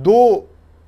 2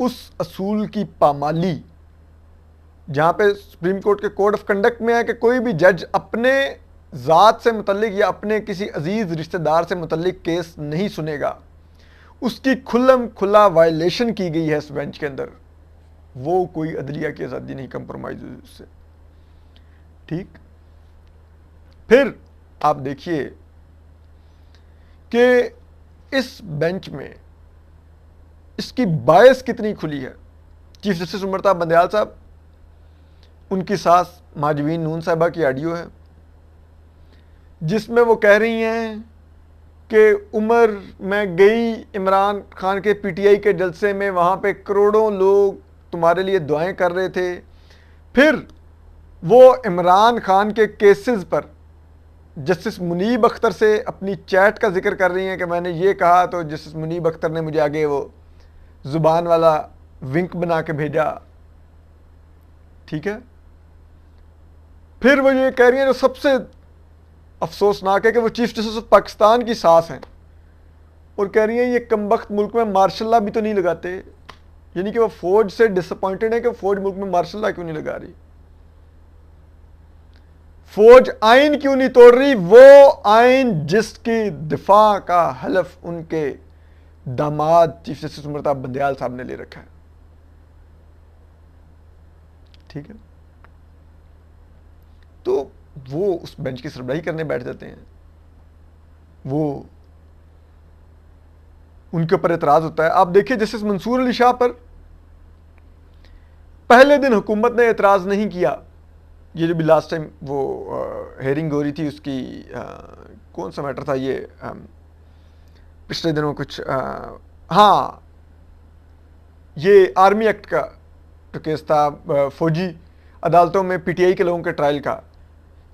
اس اصول کی پامالی جہاں پہ سپریم کورٹ کے کوڈ آف کنڈکٹ میں ہے کہ کوئی بھی جج اپنے ذات سے متعلق یا اپنے کسی عزیز رشتہ دار سے متعلق کیس نہیں سنے گا، اس کی کھلم کھلا وائلیشن کی گئی ہے اس بینچ کے اندر. وہ کوئی عدلیہ کی آزادی نہیں کمپرومائز ہوئی اس سے. ٹھیک. پھر آپ دیکھیے کہ اس بینچ میں اس کی باعث کتنی کھلی ہے. چیف جسٹس امرتا بندیال صاحب، ان کی ساس ماجوین نون صاحبہ کی آڈیو ہے جس میں وہ کہہ رہی ہیں کہ عمر میں گئی عمران خان کے پی ٹی آئی کے جلسے میں، وہاں پہ کروڑوں لوگ تمہارے لیے دعائیں کر رہے تھے. پھر وہ عمران خان کے کیسز پر جسٹس منیب اختر سے اپنی چیٹ کا ذکر کر رہی ہیں کہ میں نے یہ کہا تو جسٹس منیب اختر نے مجھے آگے وہ زبان والا ونک بنا کے بھیجا. ٹھیک ہے. پھر وہ یہ کہہ رہی ہیں جو سب سے افسوسناک ہے کہ وہ چیف جسٹس آف پاکستان کی ساس ہیں اور کہہ رہی ہیں یہ کمبخت ملک میں مارشل لا بھی تو نہیں لگاتے. یعنی کہ وہ فوج سے ڈس اپوائنٹڈ ہے کہ فوج ملک میں مارشل لا کیوں نہیں لگا رہی، فوج آئین کیوں نہیں توڑ رہی. وہ آئین جس کی دفاع کا حلف ان کے داماد چیف جسٹس امرتا بندیال صاحب نے لے رکھا ہے. ٹھیک ہے. تو وہ اس بینچ کی سربراہی کرنے بیٹھ جاتے ہیں. وہ ان کے اوپر اعتراض ہوتا ہے. آپ دیکھیے جسٹس منصور علی شاہ پر پہلے دن حکومت نے اعتراض نہیں کیا. یہ جو بھی لاسٹ ٹائم وہ ہیئرنگ ہو رہی تھی اس کی کون سا میٹر تھا یہ پچھلے دنوں کچھ ہاں یہ آرمی ایکٹ کا جو کیس تھا فوجی عدالتوں میں پی ٹی آئی کے لوگوں کے ٹرائل کا.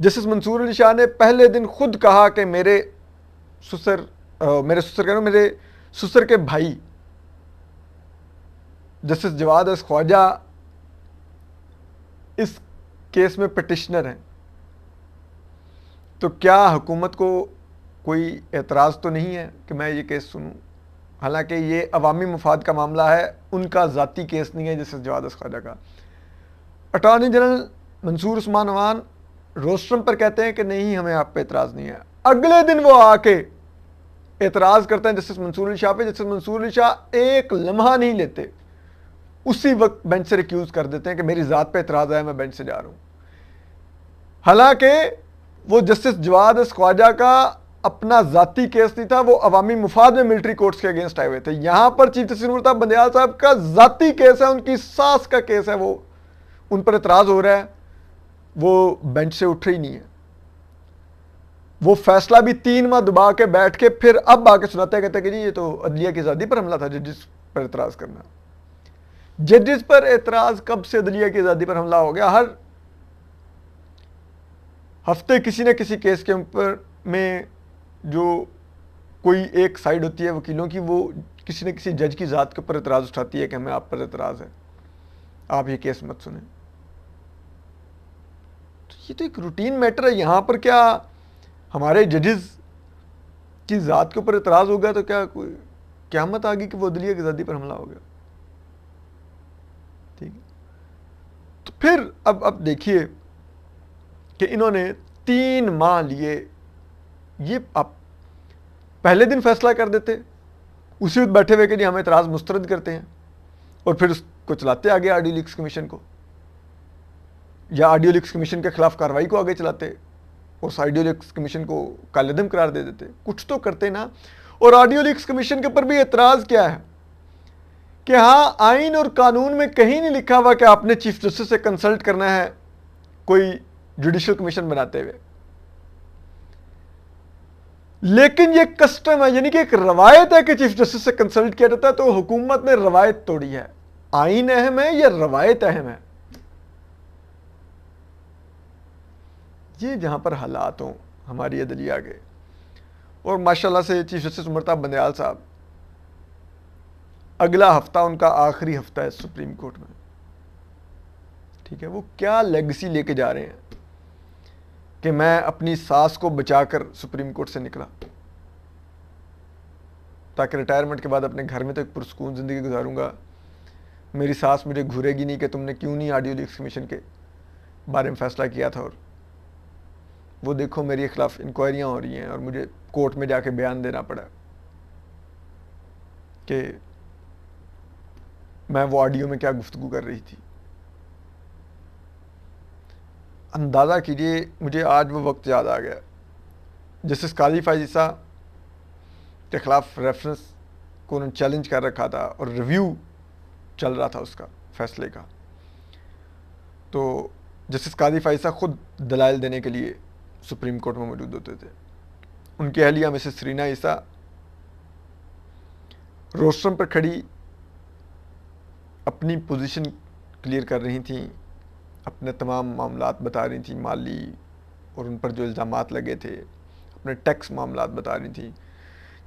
جسٹس منصور علی شاہ نے پہلے دن خود کہا کہ میرے سسر کے بھائی جسٹس جواد اس خواجہ اس کیس میں پٹیشنر ہیں. تو کیا حکومت کو کوئی اعتراض تو نہیں ہے کہ میں یہ کیس سنوں؟ حالانکہ یہ عوامی مفاد کا معاملہ ہے، ان کا ذاتی کیس نہیں ہے جسٹس جواد اس خواجہ کا. اٹارنی جنرل منصور عثمان عوان روسٹرم پر کہتے ہیں کہ نہیں ہمیں آپ پہ اعتراض نہیں ہے. اگلے دن وہ آ کے اعتراض کرتے ہیں جسٹس منصور علی شاہ پہ. جسٹس منصور علی شاہ ایک لمحہ نہیں لیتے، اسی وقت بینچ سے ریکیوز کر دیتے ہیں کہ میری ذات پہ اعتراض آیا، میں بینچ سے جا رہا ہوں. حالانکہ وہ جسٹس جواد اس خواجہ کا اپنا ذاتی کیس نہیں تھا، وہ عوامی مفاد میں ملٹری کورٹس کے اگینسٹ آئے ہوئے تھے. یہاں پر چیف جسٹس امرتا بندیال صاحب کا ذاتی کیس ہے، ان کی ساس کا کیس ہے، وہ ان پر اعتراض ہو رہا ہے. وہ بینچ سے اٹھ رہی نہیں ہے. وہ فیصلہ بھی 3 ماہ دبا کے بیٹھ کے پھر اب آ کے سناتے ہیں، کہتے ہیں کہ جی یہ تو عدلیہ کی آزادی پر حملہ تھا، ججز پر اعتراض کرنا. ججز پر اعتراض کب سے عدلیہ کی آزادی پر حملہ ہو گیا؟ ہر ہفتے کسی نہ کسی کیس کے اوپر میں جو کوئی ایک سائیڈ ہوتی ہے وکیلوں کی، وہ کسی نہ کسی جج کی ذات کے اوپر اعتراض اٹھاتی ہے کہ ہمیں آپ پر اعتراض ہے، آپ یہ کیس مت سنیں. یہ تو ایک روٹین میٹر ہے. یہاں پر کیا ہمارے ججز کی ذات کے اوپر اعتراض ہوگا تو کیا کوئی قیامت آ گئی کہ وہ عدلیہ کی آزادی پر حملہ ہو گیا؟ ٹھیک ہے. تو پھر اب دیکھیے کہ انہوں نے 3 ماہ لیے. یہ آپ پہلے دن فیصلہ کر دیتے، اسی وقت بیٹھے ہوئے کہ جی ہم اعتراض مسترد کرتے ہیں، اور پھر اس کو چلاتے آگے آڈیو لیکس کمیشن کو، یا آڈیو لیکس کمیشن کے خلاف کارروائی کو آگے چلاتے، اس آڈیو لیکس کمیشن کو کالعدم قرار دے دیتے. کچھ تو کرتے نا. اور آڈیو لیکس کمیشن کے اوپر بھی اعتراض کیا ہے کہ ہاں آئین اور قانون میں کہیں نہیں لکھا ہوا کہ آپ نے چیف جسٹس سے کنسلٹ کرنا ہے کوئی جوڈیشل کمیشن بناتے ہوئے، لیکن یہ کسٹم ہے، یعنی کہ ایک روایت ہے کہ چیف جسٹس سے کنسلٹ کیا جاتا ہے. تو حکومت نے روایت توڑی ہے. آئین اہم ہے یا روایت اہم ہے؟ یہ جہاں پر حالات ہوں ہماری عدلیہ کے، اور ماشاءاللہ سے چیف جسٹس امرتا بندیال صاحب اگلا ہفتہ ان کا آخری ہفتہ ہے سپریم کورٹ میں. ٹھیک ہے. وہ کیا لیگسی لے کے جا رہے ہیں کہ میں اپنی ساس کو بچا کر سپریم کورٹ سے نکلا تاکہ ریٹائرمنٹ کے بعد اپنے گھر میں تو ایک پرسکون زندگی گزاروں گا، میری ساس مجھے گھورے گی نہیں کہ تم نے کیوں نہیں آڈیو لیکس کمیشن کے بارے میں فیصلہ کیا تھا، اور وہ دیکھو میرے خلاف انکوائریاں ہو رہی ہیں اور مجھے کورٹ میں جا کے بیان دینا پڑا کہ میں وہ آڈیو میں کیا گفتگو کر رہی تھی۔ اندازہ کیجئے، مجھے آج وہ وقت یاد آ گیا جسٹس قاضی فائزہ کے خلاف ریفرنس کو انہوں نے چیلنج کر رکھا تھا اور ریویو چل رہا تھا اس کا فیصلے کا، تو جسٹس قاضی فائزہ خود دلائل دینے کے لیے سپریم کورٹ میں موجود ہوتے تھے۔ ان کی اہلیہ مسز سرینا عیسیٰ روسٹرم پر کھڑی اپنی پوزیشن کلیئر کر رہی تھیں، اپنے تمام معاملات بتا رہی تھیں، مالی اور ان پر جو الزامات لگے تھے، اپنے ٹیکس معاملات بتا رہی تھیں۔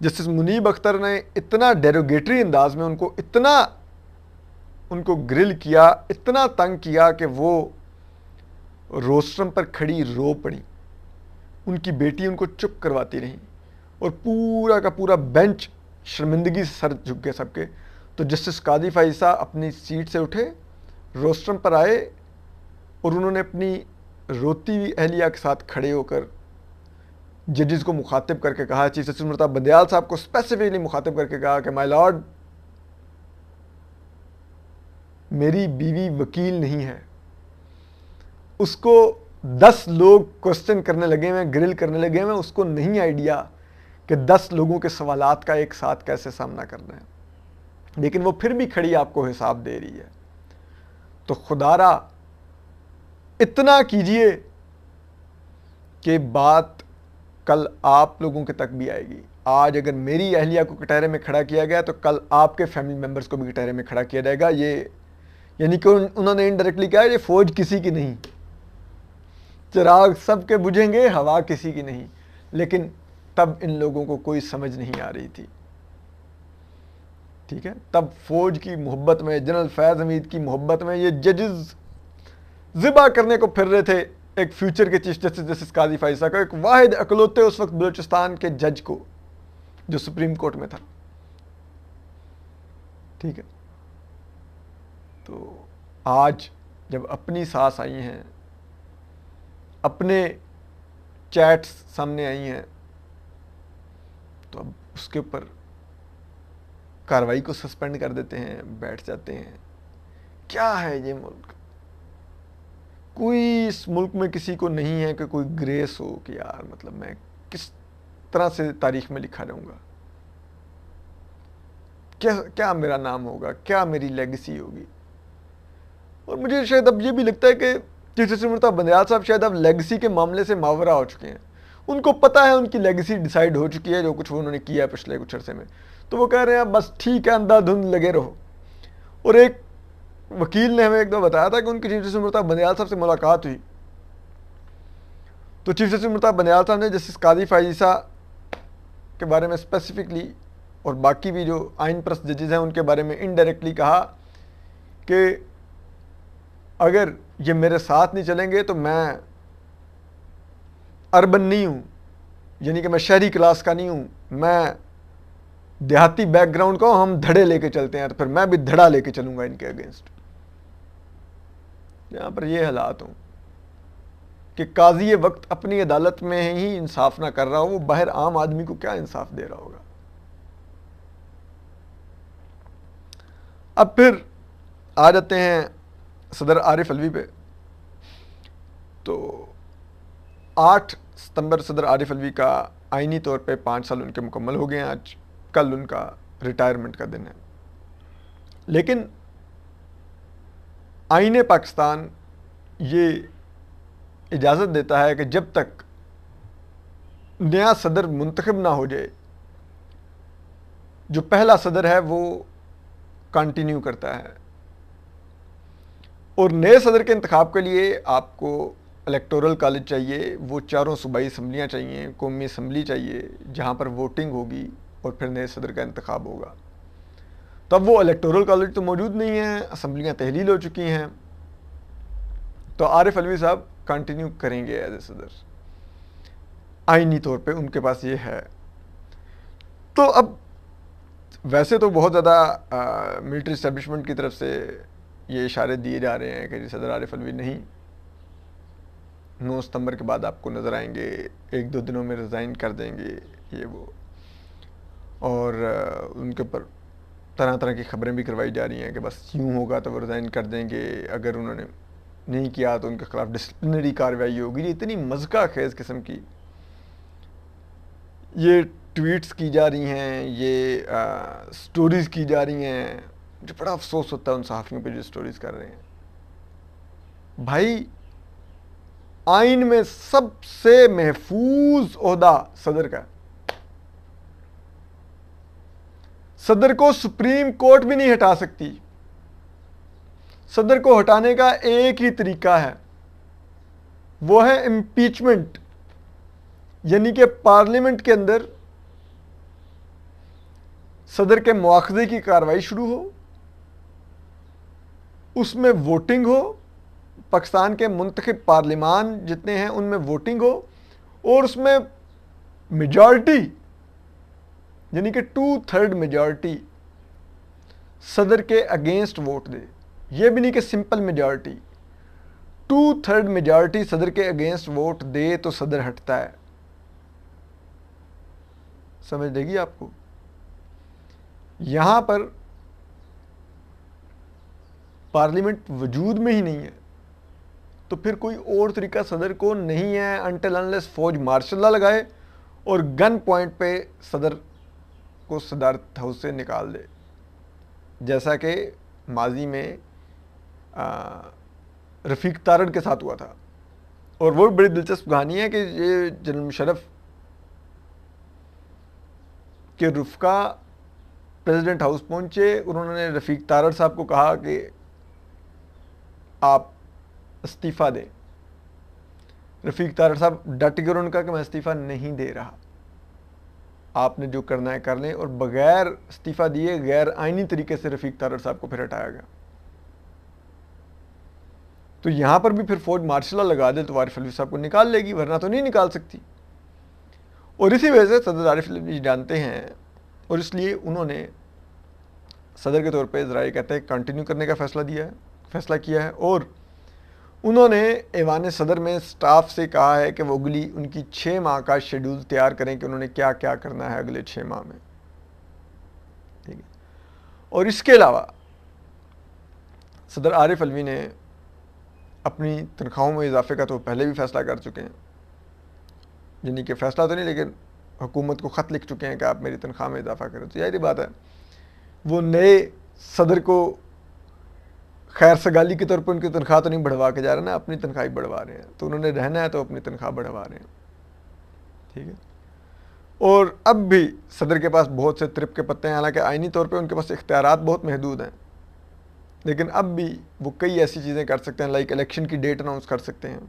جسٹس منیب اختر نے اتنا ڈیروگیٹری انداز میں ان کو گرل کیا، اتنا تنگ کیا کہ وہ روسٹرم پر کھڑی رو پڑی۔ ان کی بیٹی ان کو چپ کرواتی رہی اور پورا کا پورا بینچ شرمندگی سے سر جھک گئے سب کے۔ تو جسٹس قاضی فائزہ اپنی سیٹ سے اٹھے، روسٹرم پر آئے اور انہوں نے اپنی روتی ہوئی اہلیہ کے ساتھ کھڑے ہو کر ججز کو مخاطب کر کے کہا، چیف جسٹس مرتضیٰ بندیال صاحب کو اسپیسیفکلی مخاطب کر کے کہا کہ مائی لارڈ، میری بیوی وکیل نہیں ہے، اس کو 10 لوگ کوسچن کرنے لگے ہوئے، گرل کرنے لگے ہوئے، اس کو نہیں آئیڈیا کہ 10 لوگوں کے سوالات کا ایک ساتھ کیسے سامنا کرنا ہے، لیکن وہ پھر بھی کھڑی آپ کو حساب دے رہی ہے۔ تو خدا را اتنا کیجئے کہ بات کل آپ لوگوں کے تک بھی آئے گی۔ آج اگر میری اہلیہ کو کٹہرے میں کھڑا کیا گیا تو کل آپ کے فیملی ممبرز کو بھی کٹہرے میں کھڑا کیا جائے گا۔ یہ یعنی کہ انہوں نے انڈائریکٹلی کہا یہ فوج کسی کی نہیں، چراغ سب کے بجھیں گے، ہوا کسی کی نہیں، لیکن تب ان لوگوں کو کوئی سمجھ نہیں آ رہی تھی، ٹھیک ہے؟ تب فوج کی محبت میں، جنرل فیض حمید کی محبت میں یہ ججز ذبح کرنے کو پھر رہے تھے ایک فیوچر کے چیف جسٹس جسٹس قاضی فائزہ کو، ایک واحد اکلوتے اس وقت بلوچستان کے جج کو جو سپریم کورٹ میں تھا، ٹھیک ہے؟ تو آج جب اپنی ساس آئی ہیں، اپنے چیٹس سامنے آئی ہیں، تو اب اس کے اوپر کارروائی کو سسپینڈ کر دیتے ہیں، بیٹھ جاتے ہیں۔ کیا ہے یہ ملک؟ کوئی اس ملک میں کسی کو نہیں ہے کہ کوئی گریس ہو کہ یار مطلب میں کس طرح سے تاریخ میں لکھا جاؤں گا، کیا میرا نام ہوگا، کیا میری لیگیسی ہوگی۔ اور مجھے شاید اب یہ بھی لگتا ہے کہ چیف جسٹس مرتضیٰ بندیال صاحب شاید اب لیگیسی کے معاملے سے ماورا ہو چکے ہیں، ان کو پتہ ہے ان کی لیگیسی ڈیسائیڈ ہو چکی ہے، جو کچھ انہوں نے کیا ہے پچھلے کچھ عرصے میں، تو وہ کہہ رہے ہیں بس ٹھیک ہے، اندھا دھند لگے رہو۔ اور ایک وکیل نے ہمیں ایک دو بتایا تھا کہ ان کی چیف جسٹس مرتضیٰ بندیال صاحب سے ملاقات ہوئی، تو چیف جسٹس مرتضیٰ بندیال صاحب نے جسٹس قاضی فائزہ کے بارے میں اسپیسیفکلی اور باقی بھی جو آئین پرست ججز ہیں ان کے بارے میں انڈائریکٹلی کہا کہ اگر یہ میرے ساتھ نہیں چلیں گے تو میں اربن نہیں ہوں، یعنی کہ میں شہری کلاس کا نہیں ہوں، میں دیہاتی بیک گراؤنڈ کا ہوں، ہم دھڑے لے کے چلتے ہیں، تو پھر میں بھی دھڑا لے کے چلوں گا ان کے اگینسٹ۔ یہاں پر یہ حالات ہوں کہ قاضی وقت اپنی عدالت میں ہی انصاف نہ کر رہا ہو، وہ باہر عام آدمی کو کیا انصاف دے رہا ہوگا۔ اب پھر آ جاتے ہیں صدر عارف علوی پہ۔ تو 8 ستمبر صدر عارف علوی کا آئینی طور پہ 5 سال ان کے مکمل ہو گئے ہیں، آج کل ان کا ریٹائرمنٹ کا دن ہے، لیکن آئین پاکستان یہ اجازت دیتا ہے کہ جب تک نیا صدر منتخب نہ ہو جائے، جو پہلا صدر ہے وہ کنٹینیو کرتا ہے، اور نئے صدر کے انتخاب کے لیے آپ کو الیکٹورل کالج چاہیے، وہ 4 صوبائی اسمبلیاں چاہیے، قومی اسمبلی چاہیے جہاں پر ووٹنگ ہوگی اور پھر نئے صدر کا انتخاب ہوگا۔ تو اب وہ الیکٹورل کالج تو موجود نہیں ہیں، اسمبلیاں تحلیل ہو چکی ہیں، تو عارف علوی صاحب کنٹینیو کریں گے ایز اے صدر، آئینی طور پہ ان کے پاس یہ ہے۔ تو اب ویسے تو بہت زیادہ ملٹری اسٹیبلشمنٹ کی طرف سے یہ اشارے دیے جا رہے ہیں کہ صدر عارف الوی نہیں، 9 ستمبر کے بعد آپ کو نظر آئیں گے، 1-2 دنوں میں ریزائن کر دیں گے، یہ وہ، اور ان کے اوپر طرح طرح کی خبریں بھی کروائی جا رہی ہیں کہ بس یوں ہوگا تو وہ ریزائن کر دیں گے، اگر انہوں نے نہیں کیا تو ان کے خلاف ڈسپلنری کارروائی ہوگی۔ یہ اتنی مذاق خیز قسم کی یہ ٹویٹس کی جا رہی ہیں، یہ سٹوریز کی جا رہی ہیں، مجھے بڑا افسوس ہوتا ہے ان صحافیوں پہ جو سٹوریز کر رہے ہیں۔ بھائی آئین میں سب سے محفوظ عہدہ صدر کا ہے، صدر کو سپریم کورٹ بھی نہیں ہٹا سکتی، صدر کو ہٹانے کا ایک ہی طریقہ ہے، وہ ہے امپیچمنٹ، یعنی کہ پارلیمنٹ کے اندر صدر کے مواخذے کی کارروائی شروع ہو، اس میں ووٹنگ ہو، پاکستان کے منتخب پارلیمان جتنے ہیں ان میں ووٹنگ ہو، اور اس میں میجارٹی یعنی کہ 2/3 میجارٹی صدر کے اگینسٹ ووٹ دے، یہ بھی نہیں کہ سمپل میجارٹی، 2/3 میجارٹی صدر کے اگینسٹ ووٹ دے تو صدر ہٹتا ہے۔ سمجھ دے گی آپ کو؟ یہاں پر پارلیمنٹ وجود میں ہی نہیں ہے تو پھر کوئی اور طریقہ صدر کو نہیں ہے انٹل انلیس فوج مارشل لا لگائے اور گن پوائنٹ پہ صدر کو صدارت ہاؤس سے نکال دے، جیسا کہ ماضی میں رفیق تارڑ کے ساتھ ہوا تھا۔ اور وہ بڑی دلچسپ کہانی ہے کہ یہ جنرل مشرف کے رفقا پریزیڈنٹ ہاؤس پہنچے، انہوں نے رفیق تارڑ صاحب کو کہا کہ آپ استعفیٰ دیں۔ رفیق تارڑ صاحب ڈٹ کر انہوں نے کہا کہ میں استعفیٰ نہیں دے رہا، آپ نے جو کرنا ہے کر لیں، اور بغیر استعفیٰ دیے غیر آئینی طریقے سے رفیق تارڑ صاحب کو پھر ہٹایا گیا۔ تو یہاں پر بھی پھر فوج مارشل لا لگا دے تو عارف الوی صاحب کو نکال لے گی، ورنہ تو نہیں نکال سکتی۔ اور اسی وجہ سے صدر عارف الوی جانتے ہیں، اور اس لیے انہوں نے صدر کے طور پہ ذرائع کہتے ہیں کنٹینیو کرنے کا فیصلہ کیا ہے، اور انہوں نے ایوان صدر میں سٹاف سے کہا ہے کہ وہ اگلی ان کی 6 ماہ کا شیڈول تیار کریں کہ انہوں نے کیا کیا کرنا ہے اگلے 6 ماہ میں، ٹھیک ہے۔ اور اس کے علاوہ صدر عارف الوی نے اپنی تنخواہوں میں اضافے کا تو پہلے بھی فیصلہ کر چکے ہیں، یعنی کہ فیصلہ تو نہیں لیکن حکومت کو خط لکھ چکے ہیں کہ آپ میری تنخواہ میں اضافہ کریں، تو ظاہر بات ہے وہ نئے صدر کو خیر سگالی کے طور پر ان کی تنخواہ تو نہیں بڑھوا کے جا رہے نا، اپنی تنخواہ بڑھوا رہے ہیں، تو انہوں نے رہنا ہے تو اپنی تنخواہ بڑھوا رہے ہیں، ٹھیک ہے۔ اور اب بھی صدر کے پاس بہت سے ترپ کے پتے ہیں، حالانکہ آئینی طور پہ ان کے پاس اختیارات بہت محدود ہیں، لیکن اب بھی وہ کئی ایسی چیزیں کر سکتے ہیں، لائک الیکشن کی ڈیٹ اناؤنس کر سکتے ہیں،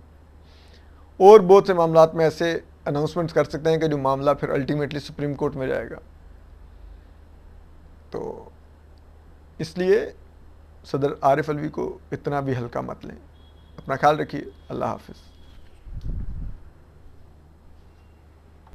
اور بہت سے معاملات میں ایسے اناؤنسمنٹس کر سکتے ہیں کہ جو معاملہ پھر الٹیمیٹلی سپریم کورٹ میں جائے گا۔ تو اس لیے صدر عارف الوی کو اتنا بھی ہلکا مت لیں۔ اپنا خیال رکھیے، اللہ حافظ۔